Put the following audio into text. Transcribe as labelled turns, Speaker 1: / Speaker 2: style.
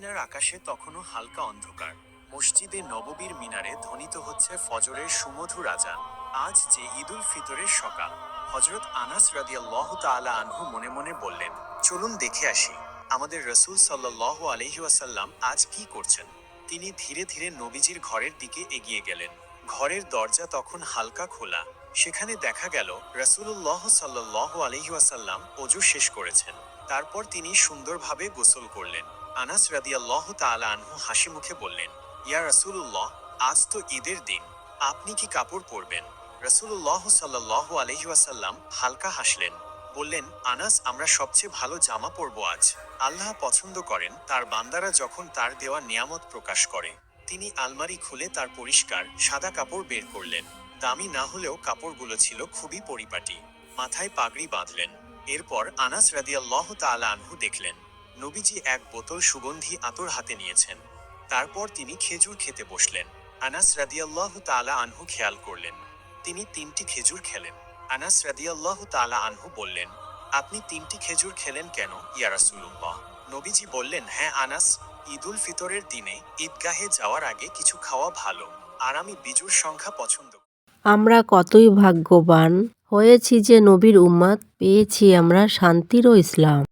Speaker 1: মদিনার আকাশে তখনও হালকা অন্ধকার। মসজিদে নববীর মিনারে ধ্বনিত হচ্ছে ফজরের সুমধুর আজান। আজ যে ঈদুল ফিতরের সকাল। হজরত আনাস রাদিয়াল্লাহু তাআলা আনহু মনে মনে বললেন, চলুন দেখে আসি আমাদের রসূল সাল্লাল্লাহু আলাইহি ওয়াসাল্লাম আজ কি করছেন। তিনি ধীরে ধীরে নবীজির ঘরের দিকে এগিয়ে গেলেন। ঘরের দরজা তখন হালকা খোলা। সেখানে দেখা গেল রাসূলুল্লাহ সাল্লাল্লাহু আলাইহি ওয়াসাল্লাম ওযু শেষ করেছেন। তারপর তিনি সুন্দরভাবে গোসল করলেন। আনাস রাদিয়াল্লাহু তাআলা আনহু হাসি মুখে বললেন, ইয়া রাসূলুল্লাহ, আজ তো ঈদের দিন, আপনি কি কাপড় পরবেন? রাসূলুল্লাহ সাল্লাল্লাহু আলাইহি ওয়াসাল্লাম হালকা হাসলেন, বললেন, আনাস, আমরা সবচেয়ে ভালো জামা পরব আজ। আল্লাহ পছন্দ করেন তার বান্দারা যখন তার দেওয়া নিয়ামত প্রকাশ করে। তিনি আলমারি খুলে তার পরিষ্কার সাদা কাপড় বের করলেন। দামি না হলেও কাপড়গুলো ছিল খুবই পরিপাটি। মাথায় পাগড়ি বাঁধলেন। এরপর আনাস রাদিয়াল্লাহু তাআলা আনহু দেখলেন, নবীজি এক বোতল সুগন্ধি আতর হাতে নিয়েছেন। তারপর তিনি খেজুর খেতে বসলেন। আনাস রাদিয়াল্লাহু তাআলা আনহু খেয়াল করলেন। তিনি 3টি খেজুর খেলেন। আনাস রাদিয়াল্লাহু তাআলা আনহু বললেন, আপনি 3টি খেজুর খেলেন কেন ইয়া রাসূলুল্লাহ? নবীজি বললেন, হ্যাঁ আনাস, ঈদুল ফিতরের দিনে ঈদগাহে যাওয়ার আগে কিছু খাওয়া ভালো, আর আমি বিজুর সংখ্যা পছন্দ করি।
Speaker 2: আমরা কতই ভাগ্যবান হয়েছি যে নবীর উম্মত পেয়েছি আমরা শান্তির ও ইসলাম।